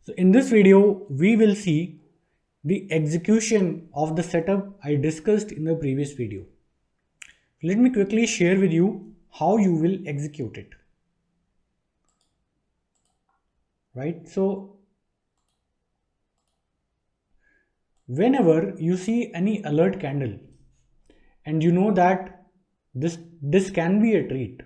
So in this video, we will see the execution of the setup I discussed in the previous video. Let me quickly share with you how you will execute it. Right? So whenever you see any alert candle and you know that this can be a trade,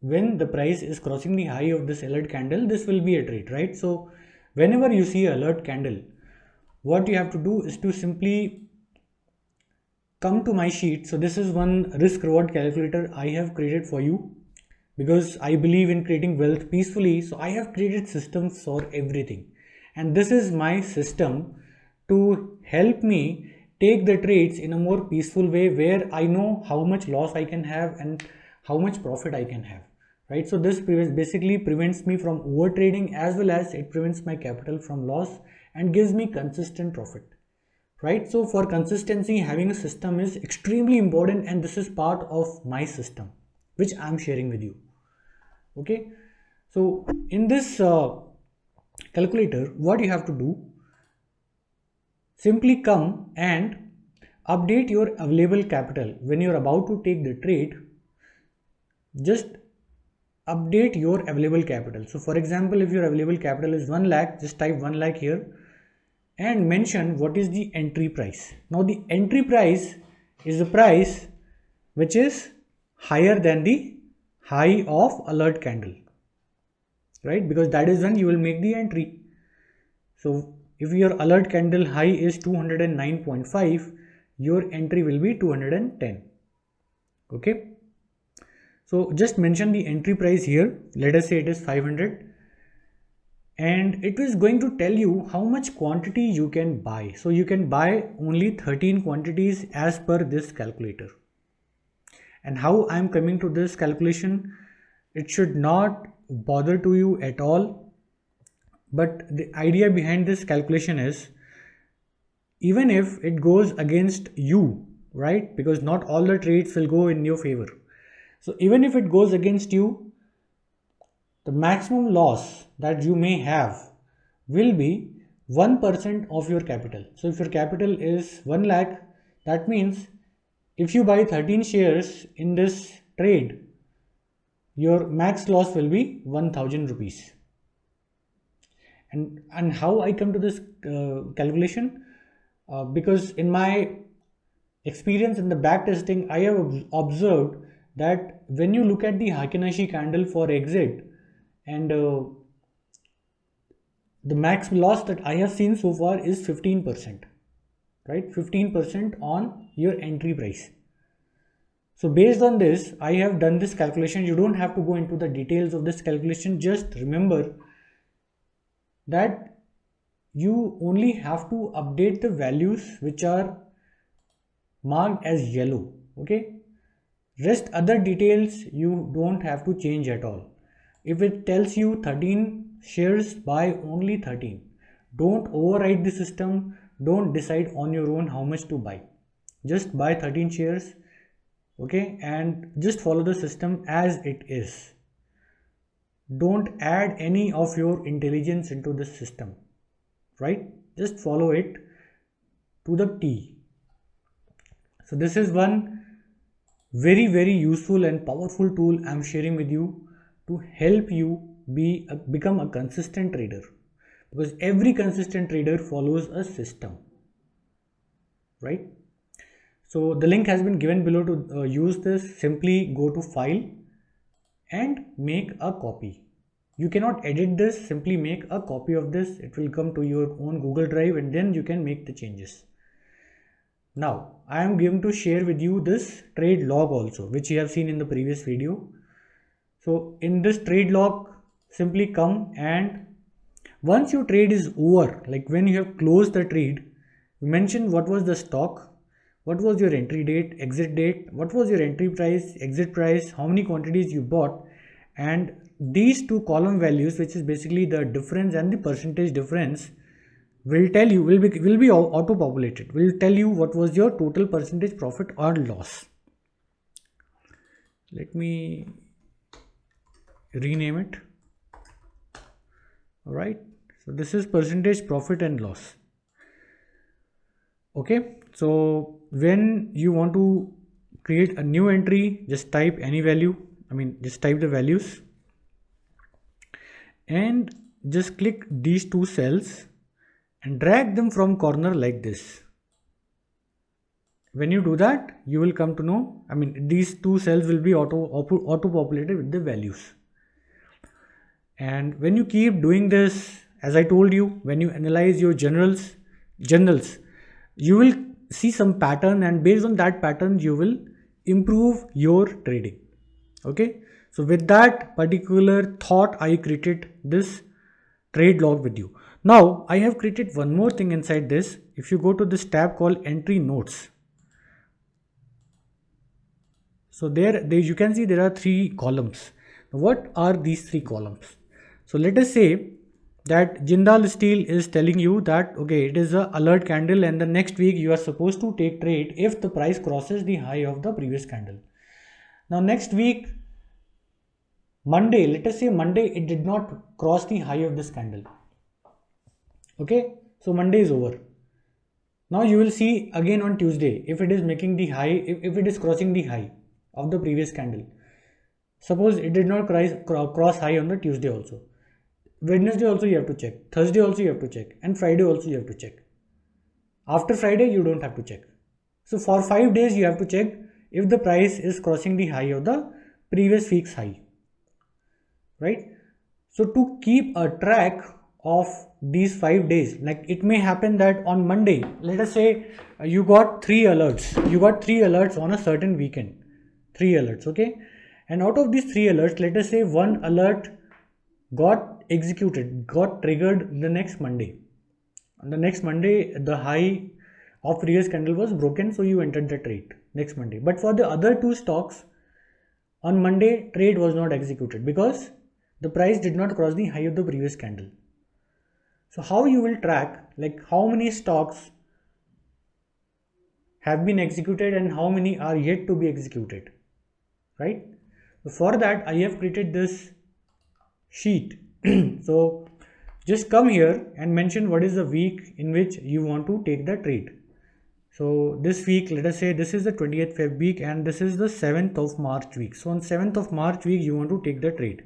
when the price is crossing the high of this alert candle, this will be a trade, right? So whenever you see alert candle, what you have to do is to simply come to my sheet. So this is one risk reward calculator I have created for you because I believe in creating wealth peacefully. So I have created systems for everything, and this is my system to help me take the trades in a more peaceful way, where I know how much loss I can have and how much profit I can have, right? So this basically prevents me from over trading, as well as it prevents my capital from loss and gives me consistent profit, right? So for consistency, having a system is extremely important, and this is part of my system which I'm sharing with you. Okay, so in this calculator, what you have to do, simply come and update your available capital. When you're about to take the trade, just update your available capital. So for example, if your available capital is 1 lakh, just type 1 lakh here and mention what is the entry price. Now the entry price is the price which is higher than the high of alert candle, right? Because that is when you will make the entry. So if your alert candle high is 209.5, your entry will be 210. Okay, so just mention the entry price here. Let us say it is 500, and it is going to tell you how much quantity you can buy. So you can buy only 13 quantities as per this calculator. And how I am coming to this calculation, it should not bother to you at all, but the idea behind this calculation is, even if it goes against you, right? Because not all the trades will go in your favor. So even if it goes against you, the maximum loss that you may have will be 1% of your capital. So if your capital is 1 lakh, that means if you buy 13 shares in this trade, your max loss will be 1000 rupees. And how I come to this calculation? Because in my experience in the back testing, I have observed that when you look at the Heikin-Ashi candle for exit, and the max loss that I have seen so far is 15%, right? 15% on your entry price. So based on this, I have done this calculation. You don't have to go into the details of this calculation. Just remember that you only have to update the values which are marked as yellow. Okay, rest other details you don't have to change at all. If it tells you 13 shares, buy only 13. Don't override the system. Don't decide on your own how much to buy. Just buy 13 shares, okay, and just follow the system as it is. Don't add any of your intelligence into the system, right? Just follow it to the T. So this is one very useful and powerful tool I'm sharing with you to help you become a consistent trader, because every consistent trader follows a system, right? So the link has been given below to use this. Simply go to file and make a copy. You cannot edit this, simply make a copy of this. It will come to your own Google Drive, and then you can make the changes. Now I am going to share with you this trade log also, which you have seen in the previous video. So in this trade log, simply come, and once your trade is over, like when you have closed the trade, you mention what was the stock, what was your entry date, exit date, what was your entry price, exit price, how many quantities you bought, and these two column values, which is basically the difference and the percentage difference, will tell you, will be auto populated, will tell you what was your total percentage profit or loss. Let me rename it. All right, So this is percentage profit and loss. Okay, so when you want to create a new entry, just type any value. Just type the values and just click these two cells and drag them from corner like this. When you do that, you will come to know, these two cells will be auto populated with the values. And when you keep doing this, as I told you, when you analyze your journals, you will see some pattern, and based on that pattern, you will improve your trading. Okay. So with that particular thought, I created this trade log with you. Now I have created one more thing inside this. If you go to this tab called entry notes, so there you can see there are 3 columns. What are these 3 columns? So let us say that Jindal Steel is telling you that okay, it is a alert candle and the next week you are supposed to take trade if the price crosses the high of the previous candle. Now next week, Monday, let us say Monday, it did not cross the high of this candle. Okay, so Monday is over. Now you will see again on Tuesday if it is making the high, if it is crossing the high of the previous candle. Suppose it did not cross high on the Tuesday also. Wednesday also you have to check. Thursday also you have to check. And Friday also you have to check. After Friday you don't have to check. So for 5 days you have to check if the price is crossing the high of the previous week's high. Right? So to keep a track of these 5 days, like it may happen that on Monday, let us say you got 3 alerts. You got 3 alerts on a certain weekend. 3 alerts, okay? And out of these 3 alerts, let us say one alert got executed, got triggered the next Monday. On the next Monday, the high of previous candle was broken, so you entered the trade next Monday. But for the other 2 stocks, on Monday, trade was not executed because the price did not cross the high of the previous candle. So how you will track, like how many stocks have been executed and how many are yet to be executed, right? So for that, I have created this sheet. So just come here and mention what is the week in which you want to take the trade. So this week, let us say this is the 20th Feb week and this is the 7th of March week. So on 7th of March week, you want to take the trade.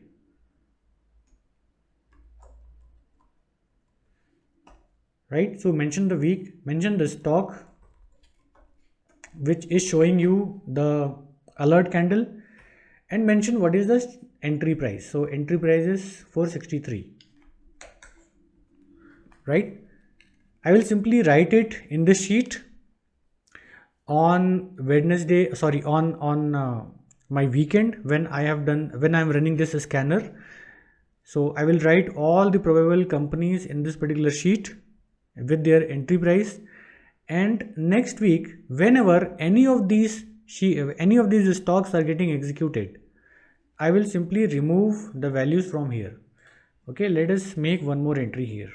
Right? So mention the week, mention the stock which is showing you the alert candle, and mention what is the entry price. So entry price is 463. Right? I will simply write it in this sheet on Wednesday, sorry, on my weekend when I'm running this scanner. So I will write all the probable companies in this particular sheet with their entry price, and next week whenever any of these stocks are getting executed, I will simply remove the values from here. Okay, let us make one more entry here.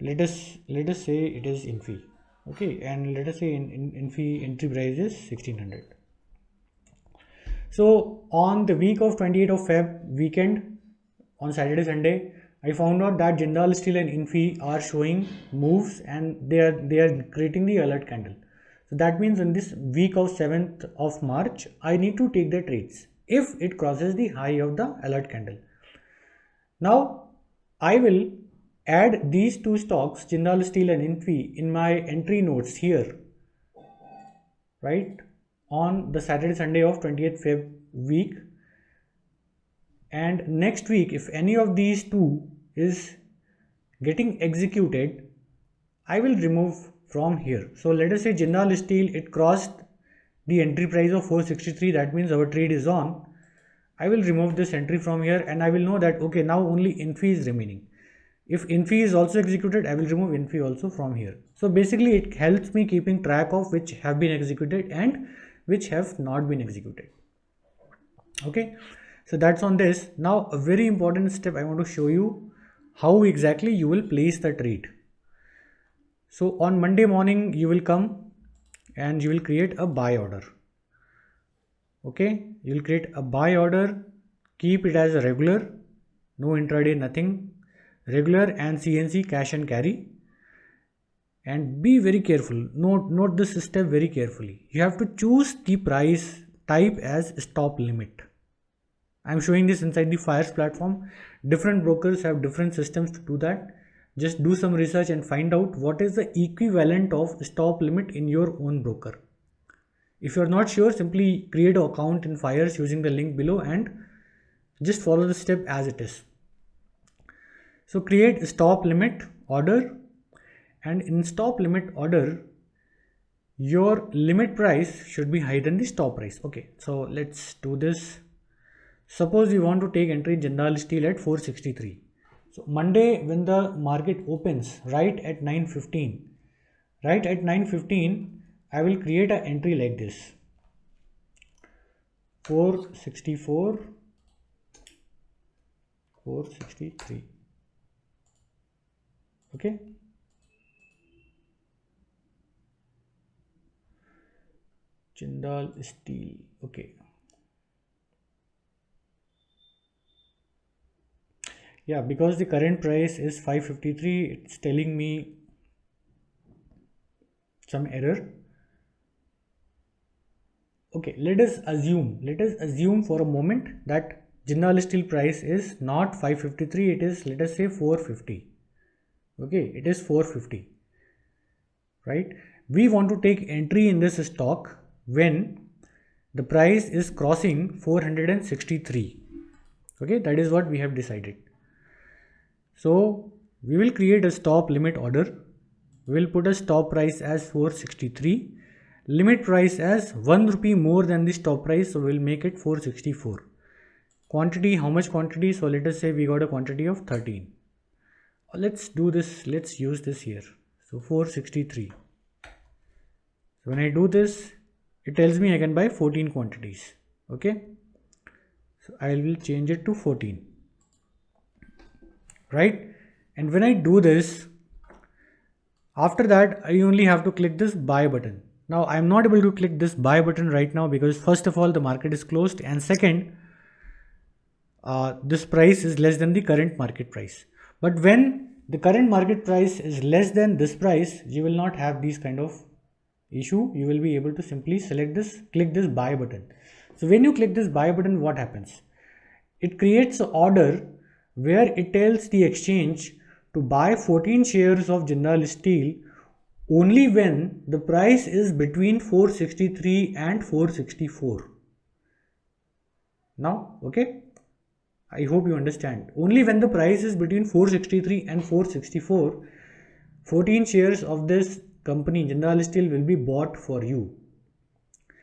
Let us say it is Infi. Okay, and let us say Infi entry price is 1600. So on the week of 28th of Feb weekend, on Saturday Sunday, I found out that Jindal Steel and Infi are showing moves and they are creating the alert candle. So that means in this week of 7th of March, I need to take the trades if it crosses the high of the alert candle. Now I will add these 2 stocks, Jindal Steel and Infi, in my entry notes here, right, on the Saturday Sunday of 20th Feb week. And next week, if any of these 2 is getting executed, I will remove from here. So let us say Jindal Steel, it crossed the entry price of 463. That means our trade is on. I will remove this entry from here and I will know that okay, now only Infi is remaining. If Infi is also executed, I will remove Infi also from here. So basically it helps me keeping track of which have been executed and which have not been executed. Okay. So that's on this. Now a very important step, I want to show you how exactly you will place the trade. So on Monday morning, you will come and you will create a buy order. Okay, you will create a buy order, keep it as a regular, no intraday, nothing. regular and CNC cash and carry. And be very careful, note this step very carefully. You have to choose the price type as stop limit. I'm showing this inside the Fires platform. Different brokers have different systems to do that. Just do some research and find out what is the equivalent of stop limit in your own broker. If you're not sure, simply create an account in Fires using the link below and just follow the step as it is. So create a stop limit order, and in stop limit order, your limit price should be higher than the stop price. Okay, so let's do this. Suppose you want to take entry in Jindal Steel at 463. So Monday when the market opens, right at 9:15, I will create an entry like this. 464, 463. Okay. Jindal Steel. Okay. Yeah, because the current price is 553, it's telling me some error. Okay, let us assume for a moment that Jindal Steel price is not 553, it is, let us say, 450. Okay, it is 450, right? We want to take entry in this stock when the price is crossing 463. Okay, that is what we have decided. So we will create a stop limit order. We will put a stop price as 463, limit price as 1 rupee more than the stop price, so we will make it 464. Quantity, how much quantity? So let us say we got a quantity of 13. Let's do this, let's use this here. So 463. So when I do this, it tells me I can buy 14 quantities. Okay, so I will change it to 14, right? And when I do this, after that I only have to click this buy button. Now I am not able to click this buy button right now because first of all the market is closed, and second, this price is less than the current market price. But when the current market price is less than this price, you will not have these kind of issue. You will be able to simply select this, click this buy button. So when you click this buy button, what happens? It creates an order where it tells the exchange to buy 14 shares of Jindal Steel only when the price is between 463 and 464. Now, okay, I hope you understand. Only when the price is between 463 and 464, 14 shares of this company Jindal Steel will be bought for you.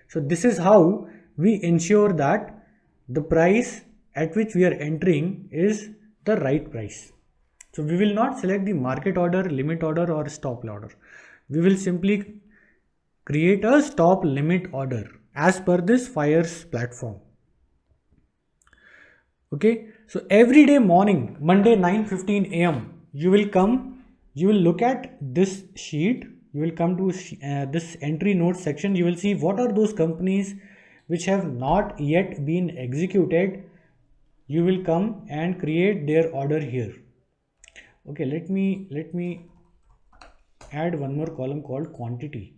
So this is how we ensure that the price at which we are entering is the right price. So we will not select the market order, limit order or stop order. We will simply create a stop limit order as per this Fires platform. Okay, so every day morning, Monday 9:15 a.m. you will come, you will look at this sheet, you will come to this entry notes section. You will see what are those companies which have not yet been executed. You will come and create their order here. Okay, let me add one more column called quantity.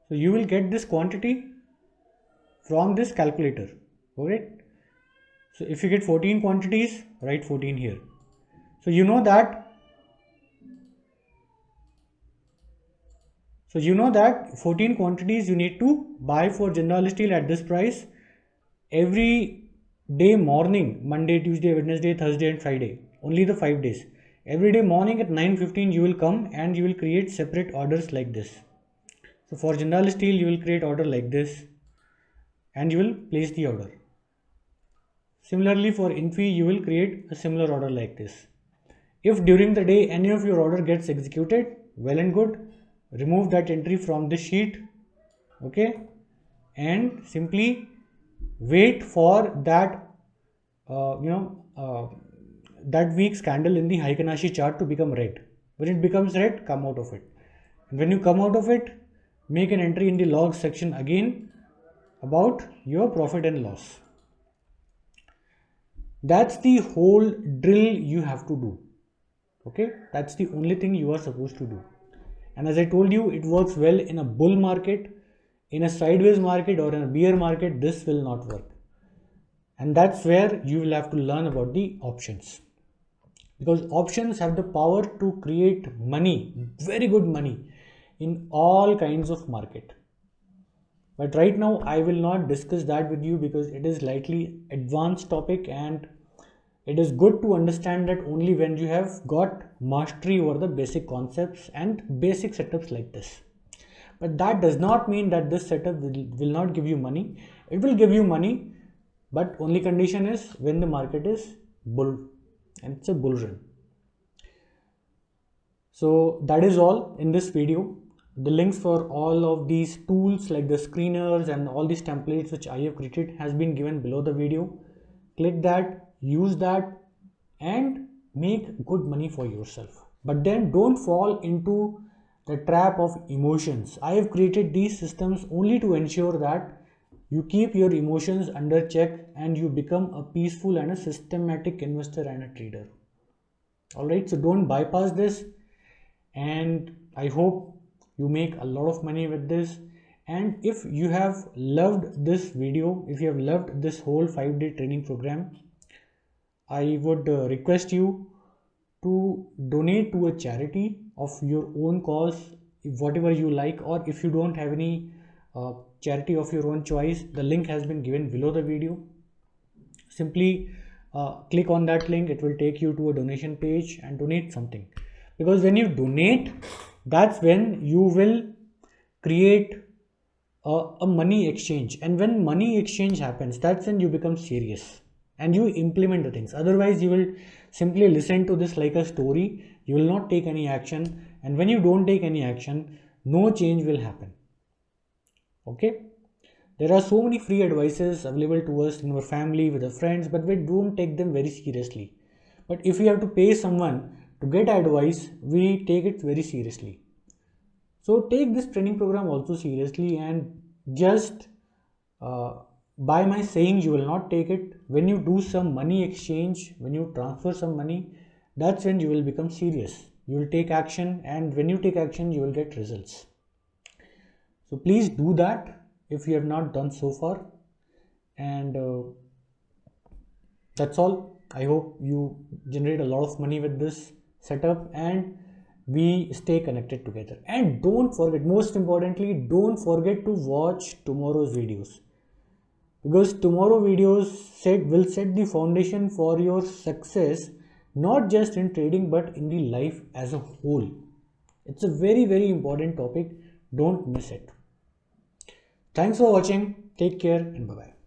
So you will get this quantity from this calculator. Okay, so if you get 14 quantities, write 14 here. So you know that 14 quantities you need to buy for Jindal Steel at this price every day morning, Monday, Tuesday, Wednesday, Thursday and Friday, only the 5 days. Every day morning at 9:15 you will come and you will create separate orders like this. So for Jindal Steel you will create order like this and you will place the order. Similarly for Infi you will create a similar order like this. If during the day any of your order gets executed, well and good, remove that entry from this sheet. Okay, and simply wait for that that week's candle in the Heikinashi chart to become red. When it becomes red, come out of it. And when you come out of it, make an entry in the log section again about your profit and loss. That's the whole drill you have to do. Okay, that's the only thing you are supposed to do. And as I told you, it works well in a bull market. In a sideways market or in a bear market, this will not work. And that's where you will have to learn about the options, because options have the power to create money, very good money, in all kinds of market. But right now I will not discuss that with you because it is slightly advanced topic, and it is good to understand that only when you have got mastery over the basic concepts and basic setups like this. But that does not mean that this setup will not give you money. It will give you money, but only condition is when the market is bull and it's a bull run. So that is all in this video. The links for all of these tools like the screeners and all these templates which I have created has been given below the video. Click that, use that, and make good money for yourself. But then don't fall into the trap of emotions. I have created these systems only to ensure that you keep your emotions under check and you become a peaceful and a systematic investor and a trader. Alright, so don't bypass this, and I hope you make a lot of money with this. And if you have loved this video, if you have loved this whole 5-day training program, I would request you to donate to a charity of your own cause, whatever you like, or if you don't have any charity of your own choice, the link has been given below the video. Simply click on that link. It will take you to a donation page and donate something, because when you donate, that's when you will create a money exchange, and when money exchange happens, that's when you become serious and you implement the things. Otherwise you will simply listen to this like a story. You will not take any action, and when you don't take any action, no change will happen. Okay, there are so many free advices available to us in our family, with our friends, but we don't take them very seriously. But if we have to pay someone to get advice, we take it very seriously. So take this training program also seriously, and just by my saying you will not take it. When you do some money exchange, when you transfer some money, that's when you will become serious. You will take action, and when you take action, you will get results. So please do that if you have not done so far. And that's all. I hope you generate a lot of money with this setup, and we stay connected together. And don't forget, most importantly, don't forget to watch tomorrow's videos, because tomorrow videos will set the foundation for your success, not just in trading but in the life as a whole. It's a very important topic. Don't miss it. Thanks for watching. Take care and bye bye.